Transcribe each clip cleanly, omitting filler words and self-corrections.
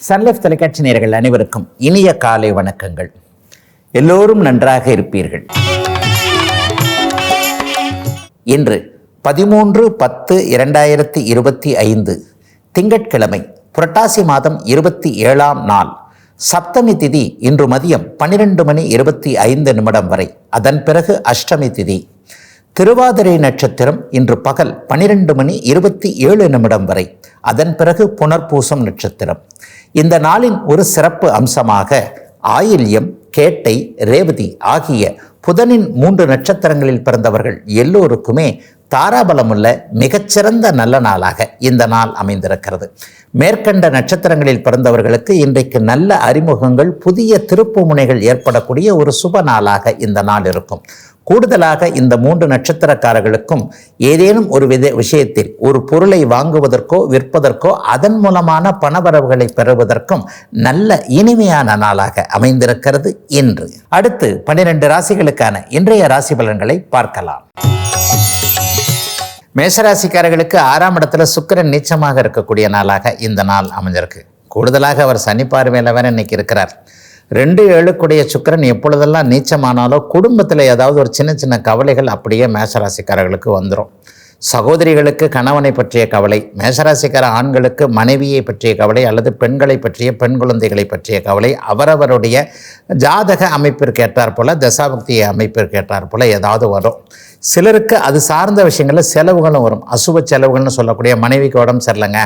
Sun Life தொலைக்காட்சி நேயர்கள் அனைவருக்கும் இனிய காலை வணக்கங்கள். எல்லோரும் நன்றாக இருப்பீர்கள். இன்று 13/10/2025 திங்கட்கிழமை, புரட்டாசி மாதம் 27ஆம் நாள், சப்தமி திதி இன்று மதியம் 12:25 வரை. அதன் பிறகு அஷ்டமி திதி. திருவாதிரை நட்சத்திரம் இன்று பகல் 12:27 வரை. அதன் பிறகு புனர்பூசம் நட்சத்திரம். இந்த நாளின் ஒரு சிறப்பு அம்சமாக ஆயில்யம், கேட்டை, ரேவதி ஆகிய புதனின் 3 நட்சத்திரங்களில் பிறந்தவர்கள் எல்லோருக்குமே தாராபலமுள்ள மிகச்சிறந்த நல்ல நாளாக இந்த நாள் அமைந்திருக்கிறது. மேற்கண்ட நட்சத்திரங்களில் பிறந்தவர்களுக்கு இன்றைக்கு நல்ல அறிமுகங்கள், புதிய திருப்பு முனைகள் ஏற்படக்கூடிய ஒரு சுப நாளாக இந்த நாள் இருக்கும். கூடுதலாக இந்த 3 நட்சத்திரக்காரர்களுக்கும் ஏதேனும் ஒரு விஷயத்தில் ஒரு பொருளை வாங்குவதற்கோ விற்பதற்கோ அதன் மூலமான பணவரவுகளை பெறுவதற்கும் நல்ல இனிமையான நாளாக அமைந்திருக்கிறது இன்று. அடுத்து 12 ராசிகளுக்கான இன்றைய ராசி பலன்களை பார்க்கலாம். மேஷராசிக்காரர்களுக்கு 6ஆம் இடத்துல சுக்கிரன் நீச்சமாக இருக்கக்கூடிய நாளாக இந்த நாள் அமைஞ்சிருக்கு. கூடுதலாக அவர் சனி பார்வையில் வேற இன்னைக்கு இருக்கிறார். 2-7 சுக்கிரன் எப்பொழுதெல்லாம் நீச்சமானாலோ குடும்பத்தில் ஏதாவது ஒரு சின்ன சின்ன கவலைகள் அப்படியே மேஷராசிக்காரர்களுக்கு வந்துடும். சகோதரிகளுக்கு கணவனை பற்றிய கவலை, மேஷராசிக்கார ஆண்களுக்கு மனைவியை பற்றிய கவலை அல்லது பெண்களை பற்றிய பெண் குழந்தைகளை பற்றிய கவலை அவரவருடைய ஜாதக அமைப்பிற்கு ஏற்றார் போல, தசாபக்தி அமைப்பிற்கு ஏற்றார் போல ஏதாவது வரும். சிலருக்கு அது சார்ந்த விஷயங்களில் செலவுகளும் வரும். அசுப செலவுகள்னு சொல்லக்கூடிய மனைவிக்கு உடம்பு சரியில்லைங்க,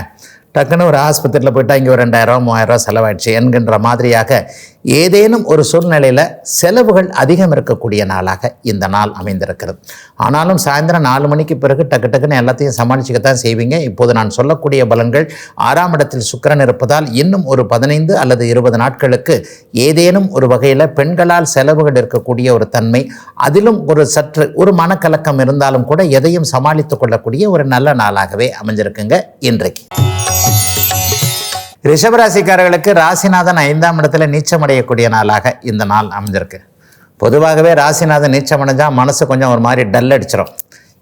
டக்குன்னு ஒரு ஆஸ்பத்திரியில் போயிட்டால் இங்கே ஒரு 2000-3000 செலவாயிடுச்சு என்கின்ற மாதிரியாக ஏதேனும் ஒரு சூழ்நிலையில் செலவுகள் அதிகம் இருக்கக்கூடிய நாளாக இந்த நாள் அமைந்திருக்கிறது. ஆனாலும் சாயந்தரம் 4 மணிக்கு பிறகு டக்குன்னு எல்லாத்தையும் சமாளிச்சுக்கத்தான் செய்வீங்க. இப்போது நான் சொல்லக்கூடிய பலன்கள் 6ஆம் இடத்தில் சுக்கிரன் இருப்பதால் இன்னும் ஒரு 15 அல்லது 20 நாட்களுக்கு ஏதேனும் ஒரு வகையில் பெண்களால் செலவுகள் இருக்கக்கூடிய ஒரு தன்மை, அதிலும் ஒரு சற்று ஒரு மனக்கலக்கம் இருந்தாலும் கூட எதையும் சமாளித்து கொள்ளக்கூடிய ஒரு நல்ல நாளாகவே அமைஞ்சிருக்குங்க இன்றைக்கு. ரிஷபராசிக்காரர்களுக்கு ராசிநாதன் 5ஆம் இடத்துல நீச்சமடையக்கூடிய நாளாக இந்த நாள் அமைஞ்சிருக்கு. பொதுவாகவே ராசிநாதன் நீச்சமடைஞ்சால் மனசு கொஞ்சம் ஒரு மாதிரி டல் அடிச்சிடும்.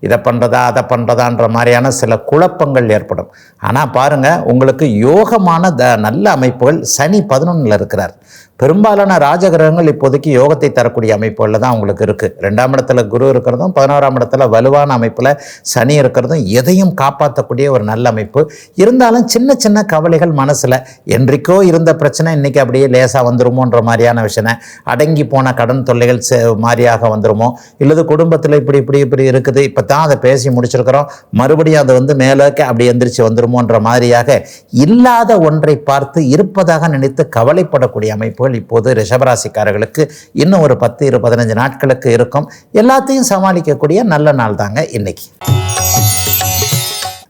இதை பண்ணுறதா அதை பண்ணுறதான்ற மாதிரியான சில குழப்பங்கள் ஏற்படும். ஆனால் பாருங்கள், உங்களுக்கு யோகமான நல்ல அமைப்புகள் சனி 11ல் இருக்கிறார். பெரும்பாலான ராஜகிரகங்கள் இப்போதைக்கு யோகத்தை தரக்கூடிய அமைப்புகளில் தான் உங்களுக்கு இருக்குது. 2ஆம் இடத்துல குரு இருக்கிறதும் 11ஆம் இடத்துல வலுவான அமைப்பில் சனி இருக்கிறதும் எதையும் காப்பாற்றக்கூடிய ஒரு நல்ல அமைப்பு. இருந்தாலும் சின்ன சின்ன கவலைகள் மனசில், என்றைக்கோ இருந்த பிரச்சனை இன்றைக்கி அப்படியே லேசாக வந்துருமோன்ற மாதிரியான விஷயம், அடங்கி போன கடன் தொல்லைகள் மாதிரியாக வந்துருமோ, இல்லது குடும்பத்தில் இப்படி இருக்குது, இப்போ தான் அதை பேசி முடிச்சிருக்கிறோம், மறுபடியும் அதை மேலோக்க அப்படி எந்திரிச்சு வந்துருமோன்ற மாதிரியாக இல்லாத ஒன்றை பார்த்து இருப்பதாக நினைத்து கவலைப்படக்கூடிய அமைப்பு இப்போது ரிஷபராசிக்காரர்களுக்கு இன்னும் ஒரு 10-15 நாட்களுக்கு இருக்கும். எல்லாத்தையும் சமாளிக்கக்கூடிய நல்ல நாள் தாங்க இன்னைக்கு.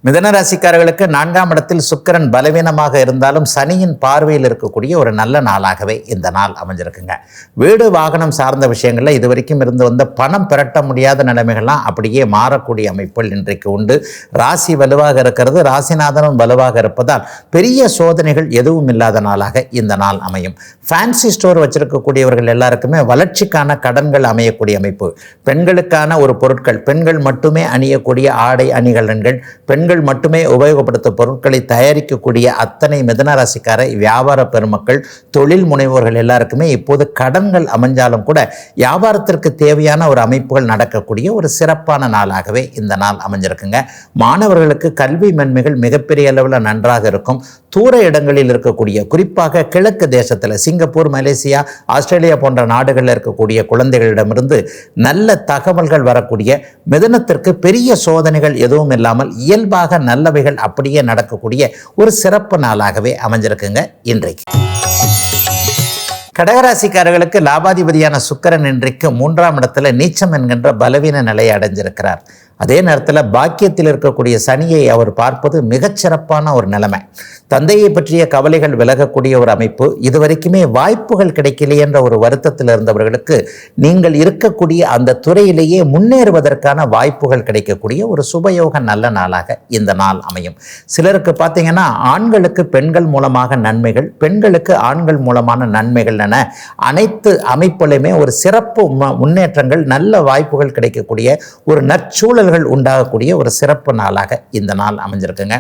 மிதனராசிக்காரர்களுக்கு 4ஆம் இடத்தில் சுக்கிரன் பலவீனமாக இருந்தாலும் சனியின் பார்வையில் இருக்கக்கூடிய ஒரு நல்ல நாளாகவே இந்த நாள் அமைஞ்சிருக்குங்க. வீடு வாகனம் சார்ந்த விஷயங்களில் இதுவரைக்கும் இருந்து வந்த பணம் பெரட்ட முடியாத நிலைமைகள்லாம் அப்படியே மாறக்கூடிய அமைப்புகள் இன்றைக்கு உண்டு. ராசி வலுவாக இருக்கிறது, ராசிநாதனும் வலுவாக இருப்பதால் பெரிய சோதனைகள் எதுவும் இல்லாத நாளாக இந்த நாள் அமையும். ஃபேன்சி ஸ்டோர் வச்சிருக்கக்கூடியவர்கள் எல்லாருக்குமே வளர்ச்சிக்கான கடன்கள் அமையக்கூடிய அமைப்பு. பெண்களுக்கான ஒரு பொருட்கள், பெண்கள் மட்டுமே அணியக்கூடிய ஆடை அணிகலன்கள், பெண்கள் மட்டுமே உபயோகப்படுத்தும் பொருட்களை தயாரிக்கக்கூடிய அத்தனை மிதனராசிக்கார வியாபார பெருமக்கள், தொழில் முனைவோர்கள் எல்லாருக்குமே இப்போது கடன்கள் அமைஞ்சாலும் கூட வியாபாரத்திற்கு தேவையான ஒரு அமைப்புகள் நடக்கக்கூடிய ஒரு சிறப்பான நாளாகவே இந்த நாள் அமைஞ்சிருக்குங்க. மாணவர்களுக்கு கல்வி மென்மைகள் மிகப்பெரிய அளவில் நன்றாக இருக்கும். தூர இடங்களில் இருக்கக்கூடிய, குறிப்பாக கிழக்கு தேசத்தில் சிங்கப்பூர், மலேசியா, ஆஸ்திரேலியா போன்ற நாடுகளில் இருக்கக்கூடிய குழந்தைகளிடமிருந்து நல்ல தகவல்கள் வரக்கூடிய, மிதனத்திற்கு பெரிய சோதனைகள் எதுவும் இல்லாமல் இயல்பாக நல்லவைகள் அப்படியே நடக்கக்கூடிய ஒரு சிறப்பு நாளாகவே அமைஞ்சிருக்குங்க இன்றைக்கு. கடகராசிக்காரர்களுக்கு லாபாதிபதியான சுக்கிரன் இன்றைக்கு 3ஆம் இடத்துல நீச்சம் என்கின்ற பலவீன நிலையை அடைஞ்சிருக்கிறார். அதே நேரத்தில் பாக்கியத்தில் இருக்கக்கூடிய சனியை அவர் பார்ப்பது மிகச்சிறப்பான ஒரு நிலைமை. தந்தையை பற்றிய கவலைகள் விலகக்கூடிய ஒரு அமைப்பு. இதுவரைக்குமே வாய்ப்புகள் கிடைக்கலையே என்ற ஒரு வருத்தத்தில் இருந்தவர்களுக்கு நீங்கள் இருக்கக்கூடிய அந்த துறையிலேயே முன்னேறுவதற்கான வாய்ப்புகள் கிடைக்கக்கூடிய ஒரு சுபயோக நல்ல நாளாக இந்த நாள் அமையும். சிலருக்கு பார்த்தீங்கன்னா ஆண்களுக்கு பெண்கள் மூலமாக நன்மைகள், பெண்களுக்கு ஆண்கள் மூலமான நன்மைகள் என அனைத்து அமைப்புலையுமே ஒரு சிறப்பு முன்னேற்றங்கள், நல்ல வாய்ப்புகள் கிடைக்கக்கூடிய ஒரு நற்சூழல்கள் உண்டாகக்கூடிய ஒரு சிறப்பு நாளாக இந்த நாள் அமைஞ்சிருக்குங்க.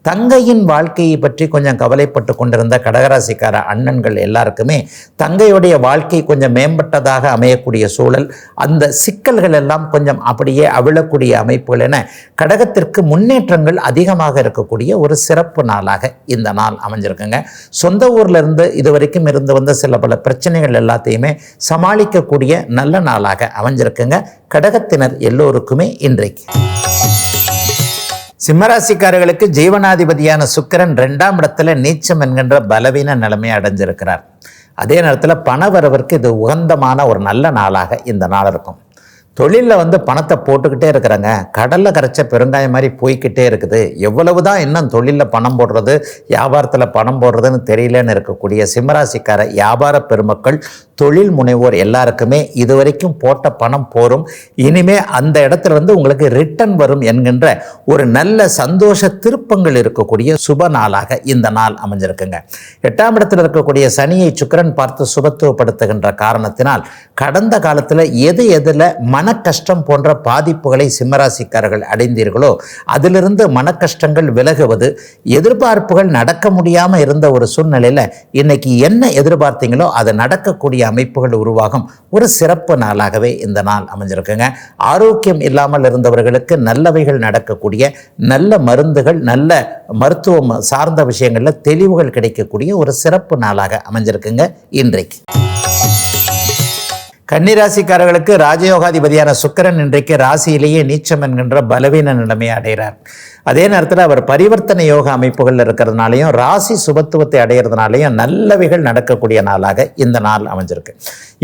தங்கையின் வாழ்க்கையை பற்றி பற்றி கொஞ்சம் கவலைப்பட்டு கொண்டிருந்த கடகராசிக்கார அண்ணன்கள் எல்லாருக்குமே தங்கையுடைய வாழ்க்கை கொஞ்சம் மேம்பட்டதாக அமையக்கூடிய சூழல், அந்த சிக்கல்கள் எல்லாம் கொஞ்சம் அப்படியே அவிழக்கூடிய அமைப்புகள் என கடகத்திற்கு முன்னேற்றங்கள் அதிகமாக இருக்கக்கூடிய ஒரு சிறப்பு நாளாக இந்த நாள் அமைஞ்சிருக்குங்க. சொந்த ஊர்ல இருந்து இதுவரைக்கும் இருந்து வந்த சில பல பிரச்சனைகள் எல்லாத்தையுமே சமாளிக்கக்கூடிய நல்ல நாளாக அமைஞ்சிருக்குங்க கடகத்தினர் எல்லோருக்குமே இன்றைக்கு. சிம்மராசிக்காரர்களுக்கு ஜீவனாதிபதியான சுக்கிரன் 2ஆம் இடத்துல நீச்சம் என்கின்ற பலவீன நிலைமையை அடைஞ்சிருக்கிறார். அதே நேரத்தில் பண வரவிற்கு இது உகந்தமான ஒரு நல்ல நாளாக இந்த நாள் இருக்கும். தொழிலில் பணத்தை போட்டுக்கிட்டே இருக்கிறாங்க, கடலில் கரைச்ச பெருங்காயம் மாதிரி போய்கிட்டே இருக்குது. எவ்வளவு தான் இன்னும் தொழிலில் பணம் போடுறது, வியாபாரத்தில் பணம் போடுறதுன்னு தெரியலன்னு இருக்கக்கூடிய சிம்மராசிக்கார வியாபார பெருமக்கள், தொழில் முனைவோர் எல்லாருக்குமே இதுவரைக்கும் போட்ட பணம் போரும், இனிமே அந்த இடத்துல உங்களுக்கு ரிட்டர்ன் வரும் என்கின்ற ஒரு நல்ல சந்தோஷ திருப்பங்கள் இருக்கக்கூடிய சுப நாளாக இந்த நாள் அமைஞ்சிருக்குங்க. 8ஆம் இடத்தில் இருக்கக்கூடிய சனியை சுக்கிரன் பார்த்து சுபத்துவப்படுத்துகின்ற காரணத்தினால் கடந்த காலத்தில் எதில் மன கஷ்டம் போன்ற பாதிப்புகளை சிம்மராசிக்காரர்கள் அடைந்தீர்களோ அதிலிருந்து மன கஷ்டங்கள் விலகுவது, எதிர்பார்ப்புகள் நடக்க முடியாமல் இருந்த ஒரு சூழ்நிலையில் இன்னைக்கு என்ன எதிர்பார்த்தீங்களோ அது நடக்கக்கூடிய அமைப்புகள் உருவாகும் ஒரு சிறப்பு நாளாகவே இந்த நாள் அமைஞ்சிருக்குங்க. ஆரோக்கியம் இல்லாமல் இருந்தவர்களுக்கு நல்லவைகள் நடக்கக்கூடிய, நல்ல மருந்துகள், நல்ல மருத்துவம் சார்ந்த விஷயங்களில் தெளிவுகள் கிடைக்கக்கூடிய ஒரு சிறப்பு நாளாக அமைஞ்சிருக்குங்க இன்றைக்கு. கன்னிராசிக்காரர்களுக்கு ராஜயோகாதிபதியான சுக்கிரன் இன்றைக்கு ராசியிலேயே நீச்சம் என்கின்ற பலவீன நிலைமையை அடைகிறார். அதே நேரத்தில் அவர் பரிவர்த்தனை யோக அமைப்புகள் இருக்கிறதுனாலையும் ராசி சுபத்துவத்தை அடைகிறதுனாலையும் நல்லவைகள் நடக்கக்கூடிய நாளாக இந்த நாள் அமைஞ்சிருக்கு.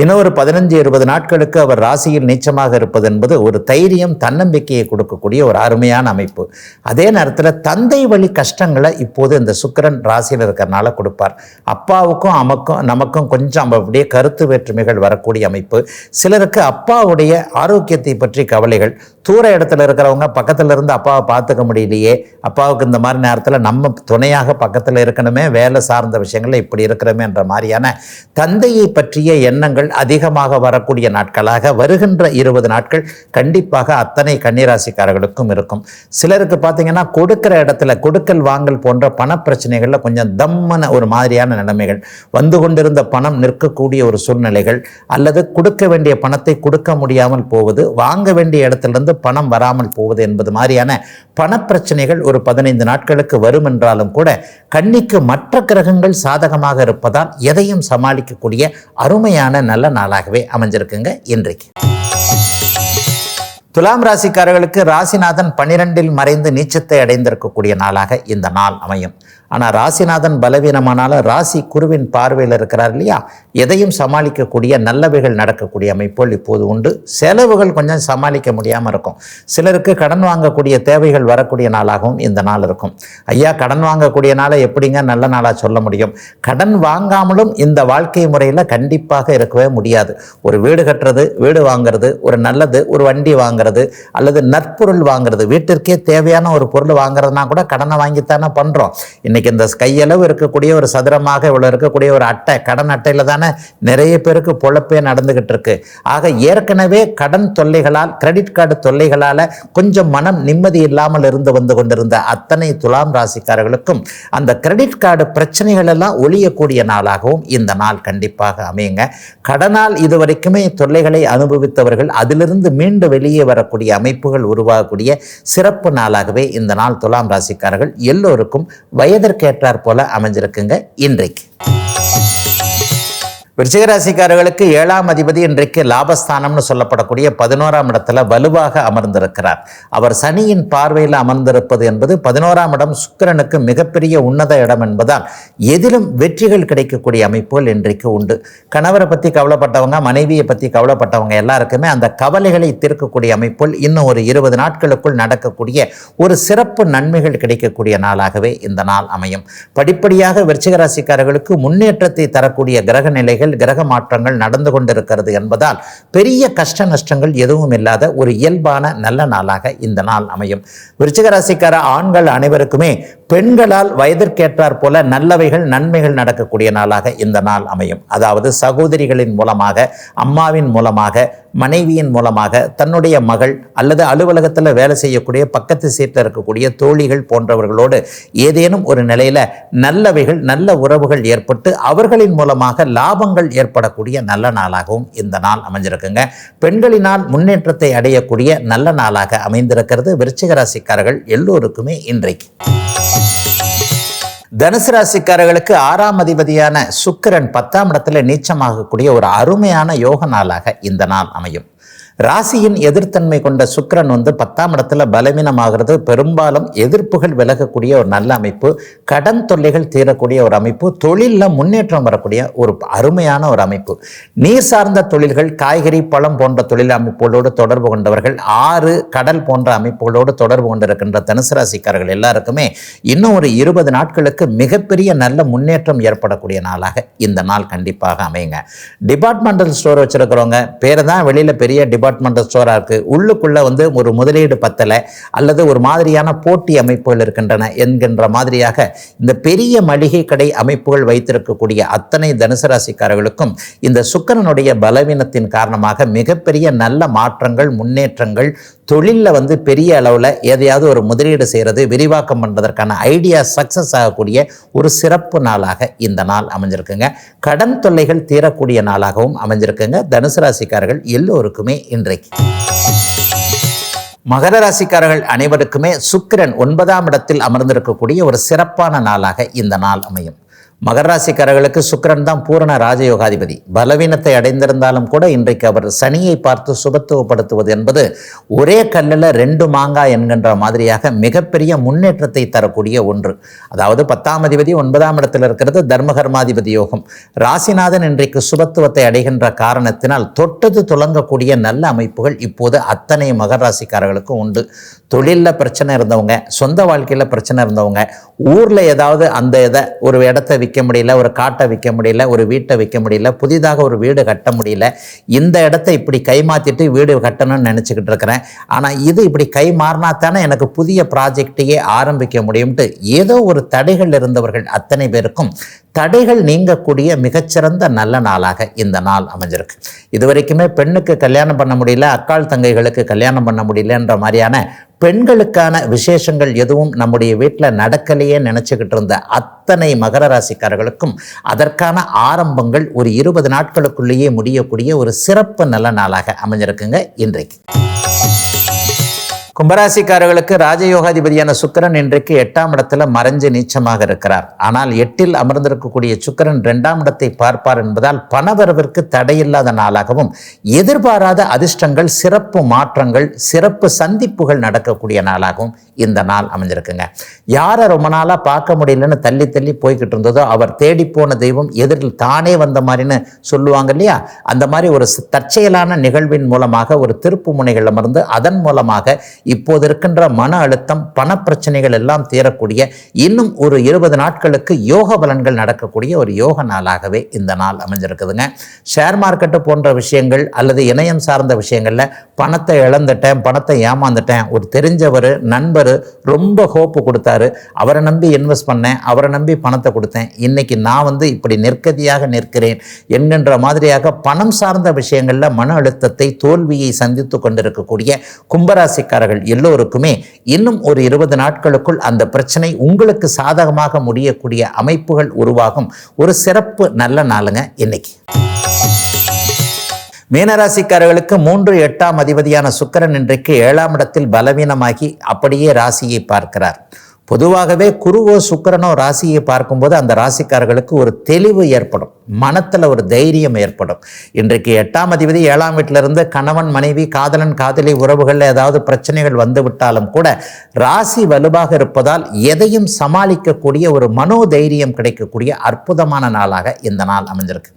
இன்னும் ஒரு 15-20 நாட்களுக்கு அவர் ராசியில் நீச்சமாக இருப்பது என்பது ஒரு தைரியம், தன்னம்பிக்கையை கொடுக்கக்கூடிய ஒரு அருமையான அமைப்பு. அதே நேரத்தில் தந்தை வழி கஷ்டங்களை இப்போது இந்த சுக்கிரன் ராசியில் இருக்கிறனால கொடுப்பார். அப்பாவுக்கும் நமக்கும் கொஞ்சம் அப்படியே கருத்து வேற்றுமைகள் வரக்கூடிய அமைப்பு. சிலருக்கு அப்பாவுடைய ஆரோக்கியத்தை பற்றி கவலைகள், தூர இடத்துல இருக்கிறவங்க பக்கத்துல இருந்து அப்பாவை பார்த்துக்க முடியலையே, அப்பாவுக்கு இந்த மாதிரி நேரத்தில் நம்ம துணையாக பக்கத்தில் இருக்கணுமே, வேலை சார்ந்த விஷயங்கள் இப்படி இருக்கிறோமே என்ற மாதிரியான தந்தையை பற்றிய எண்ணங்கள் அதிகமாக வரக்கூடிய நாட்களாக வருகின்ற 20 நாட்கள் கண்டிப்பாக அத்தனை கன்னிராசிக்காரர்களுக்கும் இருக்கும். சிலருக்கு பார்த்தீங்கன்னா கொடுக்கிற இடத்துல கொடுக்கல் வாங்கல் போன்ற பண பிரச்சனைகளில் கொஞ்சம் தம்மன ஒரு மாதிரியான நிலைமைகள், வந்து கொண்டிருந்த பணம் நிற்கக்கூடிய ஒரு சூழ்நிலைகள், அல்லது கொடுக்க வேண்டிய பணத்தை கொடுக்க முடியாமல் போவது, வாங்க வேண்டிய இடத்திலிருந்து பணம் வராமல் போவது என்பது மாதிரியான பணப்பிரச்சனைகள் ஒரு 15 நாட்களுக்கு வரும் என்றாலும் கூட கன்னிக்கு மற்ற கிரகங்கள் சாதகமாக இருப்பதால் எதையும் சமாளிக்கக்கூடிய அருமையான நல்ல நாளாகவே அமைஞ்சிருக்குங்க இன்றைக்கு. துலாம் ராசிக்காரர்களுக்கு ராசிநாதன் 12இல் மறைந்து நீச்சத்தை அடைந்திருக்கக்கூடிய நாளாக இந்த நாள் அமையும். ஆனால் ராசிநாதன் பலவீனமானாலும் ராசி குருவின் பார்வையில் இருக்கிறார் இல்லையா, எதையும் சமாளிக்கக்கூடிய நல்லவைகள் நடக்கக்கூடிய அமைப்புகள் இப்போது உண்டு. செலவுகள் கொஞ்சம் சமாளிக்க முடியாமல் இருக்கும். சிலருக்கு கடன் வாங்கக்கூடிய தேவைகள் வரக்கூடிய நாளாகவும் இந்த நாள் இருக்கும். ஐயா, கடன் வாங்கக்கூடிய நாளை எப்படிங்க நல்ல நாளாக சொல்ல முடியும்? கடன் வாங்காமலும் இந்த வாழ்க்கை முறையில் கண்டிப்பாக இருக்கவே முடியாது. ஒரு வீடு கட்டுறது, வீடு வாங்கிறது, ஒரு நல்லது ஒரு வண்டி வாங்கிறது, அல்லது நற்பொருள் வாங்கிறது, வீட்டிற்கே தேவையான ஒரு பொருள் வாங்குறதுனா கூட கடனை வாங்கித்தானே பண்ணுறோம். இன்னைக்கு இந்த கையளவு இருக்கக்கூடிய ஒரு சதுரமாக இவ்வளோ இருக்கக்கூடிய ஒரு அட்டை, கடன் அட்டையில் தானே நிறைய பேருக்கு பொழப்பே நடந்துகிட்டு இருக்கு. ஆக ஏற்கனவே கடன் தொல்லைகளால், கிரெடிட் கார்டு தொல்லைகளால் கொஞ்சம் மனம் நிம்மதி இல்லாமல் வந்து கொண்டிருந்த அத்தனை துலாம் ராசிக்காரர்களுக்கும் அந்த கிரெடிட் கார்டு பிரச்சனைகள் எல்லாம் ஒழியக்கூடிய நாளாகவும் இந்த நாள் கண்டிப்பாக அமையுங்க. கடனால் இதுவரைக்குமே தொல்லைகளை அனுபவித்தவர்கள் அதிலிருந்து மீண்டு வெளியே வரக்கூடிய அமைப்புகள் உருவாகக்கூடிய சிறப்பு நாளாகவே இந்த நாள் துலாம் ராசிக்காரர்கள் எல்லோருக்கும் வயதிற்கேற்றார் போல அமைஞ்சிருக்குங்க இன்றைக்கு. விருச்சிகராசிக்காரர்களுக்கு 7ஆம் அதிபதி இன்றைக்கு லாபஸ்தானம்னு சொல்லப்படக்கூடிய 11ஆம் இடத்துல வலுவாக அமர்ந்திருக்கிறார். அவர் சனியின் பார்வையில் அமர்ந்திருப்பது என்பது 11ஆம் இடம் சுக்கிரனுக்கு மிகப்பெரிய உன்னத இடம் என்பதால் எதிலும் வெற்றிகள் கிடைக்கக்கூடிய அமைப்புகள் இன்றைக்கு உண்டு. கணவரை பற்றி கவலைப்பட்டவங்க, மனைவியை பற்றி கவலைப்பட்டவங்க எல்லாருக்குமே அந்த கவலைகளை தீர்க்கக்கூடிய அமைப்புகள் இன்னும் ஒரு 20 நாட்களுக்குள் நடக்கக்கூடிய ஒரு சிறப்பு நன்மைகள் கிடைக்கக்கூடிய நாளாகவே இந்த நாள் அமையும். படிப்படியாக விருச்சிகராசிக்காரர்களுக்கு முன்னேற்றத்தை தரக்கூடிய கிரக நிலைகள், கிரக மாற்றங்கள் நடந்து கொண்டிருக்கிறது என்பதால் பெரிய கஷ்ட நஷ்டங்கள் எதுவும் இல்லாத ஒரு இயல்பான நல்ல நாளாக இந்த நாள் அமையும். விருச்சிக ராசிக்கார ஆண்கள் அனைவருக்குமே பெண்களால் வயதிற்கேற்றாற் போல நல்லவைகள் நன்மைகள் நடக்கக்கூடிய நாளாக இந்த நாள் அமையும். அதாவது சகோதரிகளின் மூலமாக, அம்மாவின் மூலமாக, மனைவியின் மூலமாக, தன்னுடைய மகள் அல்லது அலுவலகத்தில் வேலை செய்யக்கூடிய பக்கத்து சீட்டில் இருக்கக்கூடிய தோழிகள் போன்றவர்களோடு ஏதேனும் ஒரு நிலையில் நல்லவைகள் நல்ல உறவுகள் ஏற்பட்டு அவர்களின் மூலமாக லாபங்கள் ஏற்படக்கூடிய நல்ல நாளாகவும் இந்த நாள் அமைஞ்சிருக்குங்க. பெண்களினால் முன்னேற்றத்தை அடையக்கூடிய நல்ல நாளாக அமைந்திருக்கிறது விருச்சிக ராசிக்காரர்கள் எல்லோருக்குமே இன்றைக்கு. தனுசு ராசிக்காரர்களுக்கு 6ஆம் அதிபதியான சுக்கிரன் 10ஆம் இடத்துல நீச்சமாகக்கூடிய ஒரு அருமையான யோக நாளாக இந்த நாள் அமையும். ராசியின் எதிர்த்தன்மை கொண்ட சுக்கிரன் 10ஆம் இடத்துல பலவீனமாகிறது. பெரும்பாலும் எதிர்ப்புகள் விலகக்கூடிய ஒரு நல்ல அமைப்பு, கடன் தொல்லைகள் தீரக்கூடிய ஒரு அமைப்பு, தொழிலில் முன்னேற்றம் வரக்கூடிய ஒரு அருமையான ஒரு அமைப்பு. நீர் சார்ந்த தொழில்கள், காய்கறி பழம் போன்ற தொழில் அமைப்புகளோடு தொடர்பு கொண்டவர்கள், ஆறு கடல் போன்ற அமைப்புகளோடு தொடர்பு கொண்டிருக்கின்ற தனுசு ராசிக்காரர்கள் எல்லாருக்குமே இன்னும் ஒரு 20 நாட்களுக்கு மிகப்பெரிய நல்ல முன்னேற்றம் ஏற்படக்கூடிய நாளாக இந்த நாள் கண்டிப்பாக அமையுங்க. டிபார்ட்மெண்டல் ஸ்டோர் வச்சிருக்கிறவங்க, பேரை தான் வெளியில் பெரிய டிபார்ட்மெண்டல் ஸ்டோராக இருக்குது, உள்ளுக்குள்ளே ஒரு முதலீடு பத்தலை அல்லது ஒரு மாதிரியான போட்டி அமைப்புகள் இருக்கின்றன என்கின்ற மாதிரியாக இந்த பெரிய மளிகை கடை அமைப்புகள் வைத்திருக்கக்கூடிய அத்தனை தனுசு ராசிக்காரர்களுக்கும் இந்த சுக்கிரனுடைய பலவீனத்தின் காரணமாக மிகப்பெரிய நல்ல மாற்றங்கள், முன்னேற்றங்கள், தொழிலில் பெரிய அளவில் எதையாவது ஒரு முதலீடு செய்கிறது, விரிவாக்கம் பண்ணுறதற்கான ஐடியா சக்ஸஸ் ஆகக்கூடிய ஒரு சிறப்பு நாளாக இந்த நாள் அமைஞ்சிருக்குங்க. கடன் தொல்லைகள் தீரக்கூடிய நாளாகவும் அமைஞ்சிருக்குங்க தனுசு ராசிக்காரர்கள் எல்லோருக்குமே இன்றைக்கு. மகர ராசிக்காரர்கள் அனைவருக்குமே சுக்கிரன் 9ஆம் இடத்தில் அமர்ந்திருக்கக்கூடிய ஒரு சிறப்பான நாளாக இந்த நாள் அமையும். மகர ராசிக்காரர்களுக்கு சுக்கிரன் தான் பூரண ராஜயோகாதிபதி. பலவீனத்தை அடைந்திருந்தாலும் கூட இன்றைக்கு அவர் சனியை பார்த்து சுபத்துவப்படுத்துவது என்பது ஒரே கல்லில் 2 மாங்காய் என்கின்ற மாதிரியாக மிகப்பெரிய முன்னேற்றத்தை தரக்கூடிய ஒன்று. அதாவது 10ஆம் அதிபதி 9ஆம் இடத்தில் இருக்கிறது தர்மகர்மாதிபதி யோகம். ராசிநாதன் இன்றைக்கு சுபத்துவத்தை அடைகின்ற காரணத்தினால் தொட்டது துளங்கக்கூடிய நல்ல அமைப்புகள் இப்போது அத்தனை மகர ராசிக்காரர்களுக்கும் உண்டு. தொழிலில் பிரச்சனை இருந்தவங்க, சொந்த வாழ்க்கையில் பிரச்சனை இருந்தவங்க, ஊரில் ஏதாவது அந்த ஒரு இடத்த விற்க முடியல, ஒரு காட்டை விற்க முடியல, ஒரு வீட்டை விற்க முடியல, புதிதாக ஒரு வீடு கட்ட முடியல, இந்த இடத்த இப்படி கைமாற்றிட்டு வீடு கட்டணும்னு நினச்சிக்கிட்டு இருக்கிறேன், ஆனால் இது இப்படி கை மாறினா தானே எனக்கு புதிய ப்ராஜெக்டையே ஆரம்பிக்க முடியும்ட்டு ஏதோ ஒரு தடைகள் இருந்தவர்கள் அத்தனை பேருக்கும் தடைகள் நீங்கக்கூடிய மிகச்சிறந்த நல்ல நாளாக இந்த நாள் அமைஞ்சிருக்கு. இதுவரைக்குமே பெண்ணுக்கு கல்யாணம் பண்ண முடியல, அக்காள் தங்கைகளுக்கு கல்யாணம் பண்ண முடியலன்ற மாதிரியான பெண்களுக்கான விசேஷங்கள் எதுவும் நம்முடைய வீட்டில் நடக்கலையே நினச்சிக்கிட்டு இருந்த அத்தனை மகர ராசிக்காரர்களுக்கும் அதற்கான ஆரம்பங்கள் ஒரு 20 நாட்களுக்குள்ளேயே முடியக்கூடிய ஒரு சிறப்பு நல்ல நாளாக அமைஞ்சிருக்குங்க இன்றைக்கு. கும்பராசிக்காரர்களுக்கு ராஜயோகாதிபதியான சுக்கிரன் இன்றைக்கு 8ஆம் இடத்துல மறைஞ்சு நீச்சமாக இருக்கிறார். ஆனால் 8இல் அமர்ந்திருக்கக்கூடிய சுக்கிரன் 2ஆம் இடத்தை பார்ப்பார் என்பதால் பணவரவிற்கு தடையில்லாத நாளாகவும் எதிர்பாராத அதிர்ஷ்டங்கள், சிறப்பு மாற்றங்கள், சிறப்பு சந்திப்புகள் நடக்கக்கூடிய நாளாகவும் இந்த நாள் அமைஞ்சிருக்குங்க. யாரை ரொம்ப நாளாக பார்க்க முடியலன்னு தள்ளி தள்ளி போய்கிட்டு இருந்ததோ அவர் தேடி போன தெய்வம் எதிரில் தானே வந்த மாதிரின்னு சொல்லுவாங்க இல்லையா, அந்த மாதிரி ஒரு தற்செயலான நிகழ்வின் மூலமாக ஒரு திருப்பு முனைகள் அமர்ந்து அதன் மூலமாக இப்போது இருக்கின்ற மன அழுத்தம், பணப்பிரச்சனைகள் எல்லாம் தீரக்கூடிய இன்னும் ஒரு 20 நாட்களுக்கு யோக பலன்கள் நடக்கக்கூடிய ஒரு யோக நாளாகவே இந்த நாள் அமைஞ்சிருக்குதுங்க. ஷேர் மார்க்கெட்டு போன்ற விஷயங்கள் அல்லது இணையம் சார்ந்த விஷயங்கள்ல பணத்தை இழந்துட்டேன், பணத்தை ஏமாந்துட்டேன், ஒரு தெரிஞ்சவர் நண்பர் ரொம்ப ஹோப்பு கொடுத்தாரு, அவரை நம்பி இன்வெஸ்ட் பண்ணேன், அவரை நம்பி பணத்தை கொடுத்தேன், இன்னைக்கு நான் இப்படி நெருக்கதியாக நிற்கிறேன் என்கின்ற மாதிரியாக பணம் சார்ந்த விஷயங்கள்ல மன அழுத்தத்தை, தோல்வியை சந்தித்து கொண்டிருக்கக்கூடிய கும்பராசிக்காரர்கள் எல்லோருக்குமே இன்னும் ஒரு 20 நாட்களுக்குள் அந்த பிரச்சனை உங்களுக்கு சாதகமாக முடியக்கூடிய அமைப்புகள் உருவாகும் ஒரு சிறப்பு நல்ல நாளுங்க இன்னைக்கு. மீனராசிக்காரர்களுக்கு 3, 8ஆம் அதிபதியான சுக்கிரன் இன்றைக்கு 7ஆம் இடத்தில் பலவீனமாகி அப்படியே ராசியை பார்க்கிறார். பொதுவாகவே குருவோ சுக்கிரனோ ராசியை பார்க்கும்போது அந்த ராசிக்காரர்களுக்கு ஒரு தெளிவு ஏற்படும், மனத்தில் ஒரு தைரியம் ஏற்படும். இன்றைக்கு 8ஆம் அதிபதி 7ஆம் வீட்டிலிருந்து கணவன் மனைவி, காதலன் காதலி உறவுகளில் ஏதாவது பிரச்சனைகள் வந்து விட்டாலும் கூட ராசி வலுவாக இருப்பதால் எதையும் சமாளிக்கக்கூடிய ஒரு மனோதைரியம் கிடைக்கக்கூடிய அற்புதமான நாளாக இந்த நாள் அமைஞ்சிருக்கு.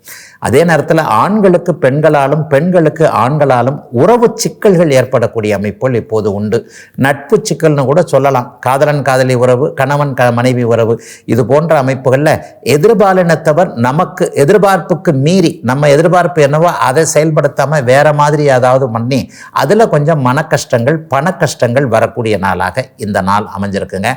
அதே நேரத்தில் ஆண்களுக்கு பெண்களாலும், பெண்களுக்கு ஆண்களாலும் உறவு சிக்கல்கள் ஏற்படக்கூடிய அமைப்புகள் இப்போது உண்டு. நட்பு சிக்கல்னு கூட சொல்லலாம். காதலன் காதலி உறவு, கணவன் மனைவி உறவு, இது போன்ற அமைப்புகளில் எதிர்பாலினத்தவர் நமக்கு எதிர்பார்ப்புக்கு மீறி நம்ம எதிர்பார்ப்பு என்னவோ அதை செயல்படுத்தாமல் வேற மாதிரி ஏதாவது பண்ணி அதில் கொஞ்சம் மன கஷ்டங்கள் பண கஷ்டங்கள் வரக்கூடிய நாளாக இந்த நாள் அமைஞ்சிருக்குங்க.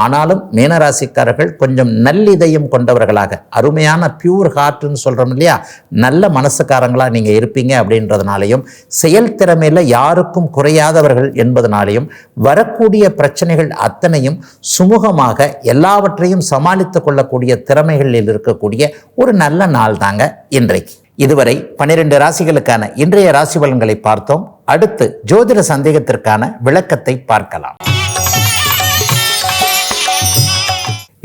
ஆனாலும் மீனராசிக்காரர்கள் கொஞ்சம் நல்லிதயம் கொண்டவர்களாக, அருமையான பியூர் ஹார்ட்னு சொல்கிறோம் இல்லையா, நல்ல மனசுக்காரங்களாக நீங்கள் இருப்பீங்க அப்படின்றதுனாலையும், செயல்திறமையில் யாருக்கும் குறையாதவர்கள் என்பதனாலையும் வரக்கூடிய பிரச்சனைகள் அத்தனையும் சுமூகமாக எல்லாவற்றையும் சமாளித்து கொள்ளக்கூடிய திறமைகளில் இருக்கக்கூடிய ஒரு நல்ல நாள் தாங்க இன்றைக்கு. இதுவரை 12 ராசிகளுக்கான இன்றைய ராசி பலன்களை பார்த்தோம். அடுத்து ஜோதிட சந்தேகத்திற்கான விளக்கத்தை பார்க்கலாம்.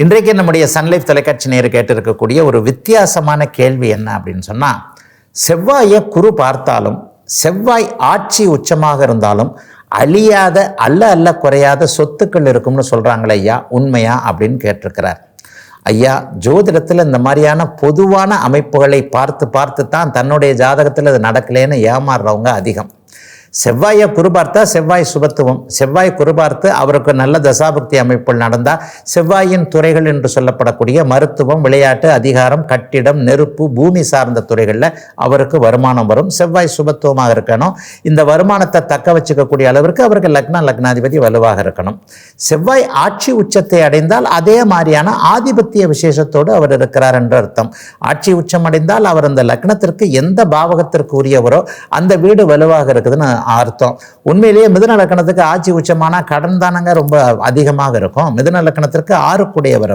இன்றைக்கு நம்முடைய சன்லைஃப் தொலைக்காட்சி நேரு கேட்டிருக்கக்கூடிய ஒரு வித்தியாசமான கேள்வி என்ன அப்படின்னு சொன்னால், செவ்வாயை குரு பார்த்தாலும் செவ்வாய் ஆட்சி உச்சமாக இருந்தாலும் அழியாத அல்ல குறையாத சொத்துக்கள் இருக்கும்னு சொல்கிறாங்களே ஐயா, உண்மையா அப்படின்னு கேட்டிருக்கிறார். ஐயா, ஜோதிடத்தில் இந்த மாதிரியான பொதுவான அமைப்புகளை பார்த்து தான் தன்னுடைய ஜாதகத்தில் அது நடக்கலேன்னு ஏமாறுறவங்க அதிகம். செவ்வாயை குருபார்த்தா செவ்வாய் சுபத்துவம், செவ்வாய் குருபார்த்து அவருக்கு நல்ல தசாபக்தி அமைப்புகள் நடந்தால் செவ்வாயின் துறைகள் என்று சொல்லப்படக்கூடிய மருத்துவம், விளையாட்டு, அதிகாரம், கட்டிடம், நெருப்பு, பூமி சார்ந்த துறைகளில் அவருக்கு வருமானம் வரும். செவ்வாய் சுபத்துவமாக இருக்கணும். இந்த வருமானத்தை தக்க வச்சுக்கக்கூடிய அளவிற்கு அவருக்கு லக்னாதிபதி வலுவாக இருக்கணும். செவ்வாய் ஆட்சி உச்சத்தை அடைந்தால் அதே மாதிரியான ஆதிபத்திய விசேஷத்தோடு அவர் இருக்கிறார் என்று அர்த்தம். ஆட்சி உச்சம் அடைந்தால் அவர் அந்த லக்னத்திற்கு எந்த பாவகத்திற்கு உரியவரோ அந்த வீடு வலுவாக இருக்குதுன்னு அர்த்தம். உண்மையிலேயே மிதுன லக்கணத்துக்கு ஆட்சி உச்சமான கடன் தானங்க ரொம்ப அதிகமாக இருக்கும். மிதுன லக்கணத்திற்கு 6 அவர்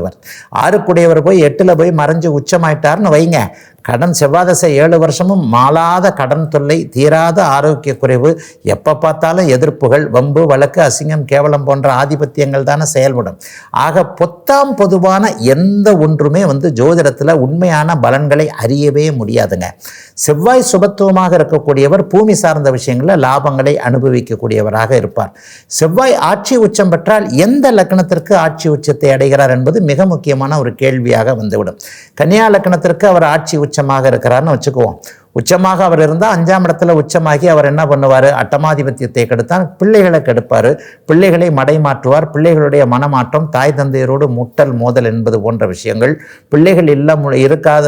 6 போய் 8 போய் மறைஞ்சு உச்சமாயிட்டார்னு வைங்க, கடன் செவ்வாதசை 7 வருஷமும் மாளாத கடன் தொல்லை, தீராத ஆரோக்கிய குறைவு, எப்போ பார்த்தாலும் எதிர்ப்புகள், வம்பு, வழக்கு, அசிங்கம், கேவலம் போன்ற ஆதிபத்தியங்கள் தானே செயல்படும். ஆக பொதுவான எந்த ஒன்றுமே ஜோதிடத்தில் உண்மையான பலன்களை அறியவே முடியாதுங்க. செவ்வாய் சுபத்துவமாக இருக்கக்கூடியவர் பூமி சார்ந்த விஷயங்களில் லாபங்களை அனுபவிக்கக்கூடியவராக இருப்பார். செவ்வாய் ஆட்சி உச்சம் பெற்றால் எந்த லக்னத்திற்கு ஆட்சி உச்சத்தை அடைகிறார் என்பது மிக முக்கியமான ஒரு கேள்வியாக வந்துவிடும். கன்னியா லக்னத்திற்கு அவர் ஆட்சி உச்சமாக இருக்கிறார்னு வச்சுக்குவோம். உச்சமாக அவர் இருந்தால் 5ஆம் இடத்துல உச்சமாகி அவர் என்ன பண்ணுவார், அட்டமாதிபத்தியத்தை கெடுத்தால் பிள்ளைகளை கெடுப்பார், பிள்ளைகளை மடைமாற்றுவார், பிள்ளைகளுடைய மனமாற்றம், தாய் தந்தையரோடு முட்டல் மோதல் என்பது போன்ற விஷயங்கள், பிள்ளைகள்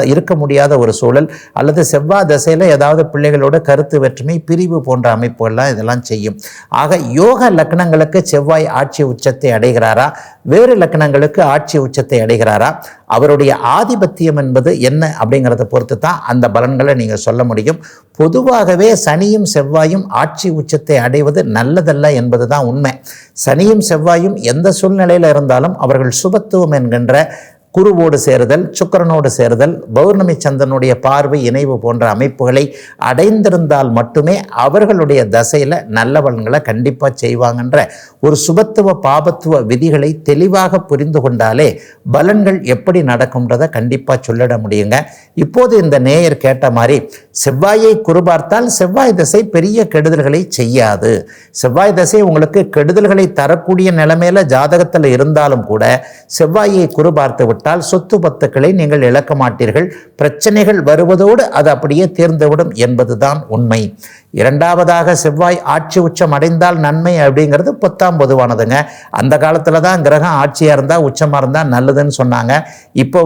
இருக்க முடியாத ஒரு சூழல், அல்லது செவ்வாய் தசையில் ஏதாவது பிள்ளைகளோட கருத்து வேற்றுமை, பிரிவு போன்ற அமைப்புகள்லாம் இதெல்லாம் செய்யும். ஆக யோக லக்னங்களுக்கு செவ்வாய் ஆட்சி உச்சத்தை அடைகிறாரா, வேறு லக்னங்களுக்கு ஆட்சி உச்சத்தை அடைகிறாரா, அவருடைய ஆதிபத்தியம் என்பது என்ன அப்படிங்கிறத பொறுத்து தான் அந்த பலன்களை நீங்கள் சொல்ல முடியும். பொதுவாகவே சனியும் செவ்வாயும் ஆட்சி உச்சத்தை அடைவது நல்லதல்ல என்பது தான் உண்மை. சனியும் செவ்வாயும் எந்த சூழ்நிலையில் இருந்தாலும் அவர்கள் சுபத்துவம் என்கின்ற குருவோடு சேருதல், சுக்கிரனோடு சேருதல், பௌர்ணமி சந்திரனுடைய பார்வை இணைவு போன்ற அமைப்புகளை அடைந்திருந்தால் மட்டுமே அவர்களுடைய தசையில் நல்ல பலன்களை கண்டிப்பாக செய்வாங்கன்ற ஒரு சுபத்துவ பாபத்துவ விதிகளை தெளிவாக புரிந்து கொண்டாலே பலன்கள் எப்படி நடக்கும்ன்றதை கண்டிப்பாக சொல்லிட முடியுங்க. இப்போது இந்த நேயர் கேட்ட மாதிரி செவ்வாயை குருபார்த்தால் செவ்வாய் தசை பெரிய கெடுதல்களை செய்யாது. செவ்வாய் தசை உங்களுக்கு கெடுதல்களை தரக்கூடிய நிலைமையில ஜாதகத்தில் இருந்தாலும் கூட செவ்வாயை குருபார்த்து விட்டால் சொத்து பத்துக்களை நீங்கள் இழக்க மாட்டீர்கள். பிரச்சனைகள் வருவதோடு அது அப்படியே தீர்ந்துவிடும் என்பதுதான் உண்மை. இரண்டாவதாக, செவ்வாய் ஆட்சி உச்சம் அடைந்தால் நன்மை அப்படிங்கிறது பொதுவானதுங்க. அந்த காலத்தில் தான் கிரகம் ஆட்சியாக இருந்தால் உச்சமாக இருந்தால் நல்லதுன்னு சொன்னாங்க. இப்போ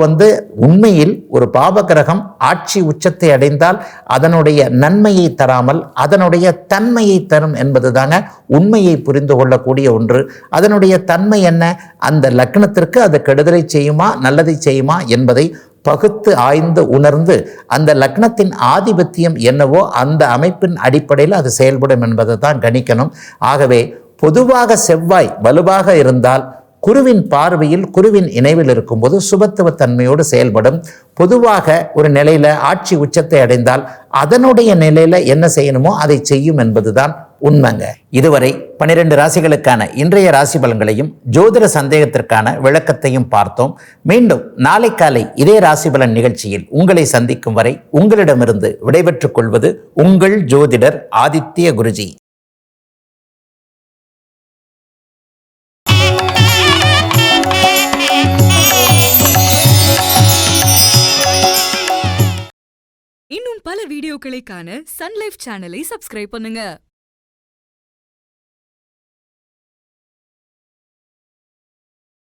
உண்மையில் ஒரு பாப கிரகம் ஆட்சி உச்சத்தை அடைந்தால் அதனுடைய நன்மையை தராமல் அதனுடைய தன்மையை தரும் என்பது தாங்க உண்மையை புரிந்து கொள்ளக்கூடிய ஒன்று. அதனுடைய தன்மை என்ன, அந்த லக்னத்திற்கு அது கெடுதலை செய்யுமா நல்லதை செய்யுமா என்பதை பகுத்து ஆய்ந்து உணர்ந்து அந்த லக்னத்தின் ஆதிபத்தியம் என்னவோ அந்த அமைப்பின் அடிப்படையில் அது செயல்படும் என்பதை தான் கணிக்கணும். ஆகவே பொதுவாக செவ்வாய் வலுவாக இருந்தால் குருவின் பார்வையில் குருவின் இணைவில் இருக்கும்போது சுபத்துவத்தன்மையோடு செயல்படும். பொதுவாக ஒரு நிலையில ஆட்சி உச்சத்தை அடைந்தால் அதனுடைய நிலையில என்ன செய்யணுமோ அதை செய்யும் என்பதுதான் உண்மைங்க. இதுவரை 12 ராசிகளுக்கான இன்றைய ராசி பலன்களையும் ஜோதிட சந்தேகத்திற்கான விளக்கத்தையும் பார்த்தோம். மீண்டும் நாளை காலை இதே ராசி பலன் நிகழ்ச்சியில் உங்களை சந்திக்கும் வரை உங்களிடமிருந்து விடைபெற்றுக் கொள்வது உங்கள் ஜோதிடர் ஆதித்ய குருஜி. இன்னும் பல வீடியோக்களை காண சன்லைஃப் சேனலை சப்ஸ்கிரைப் பண்ணுங்க.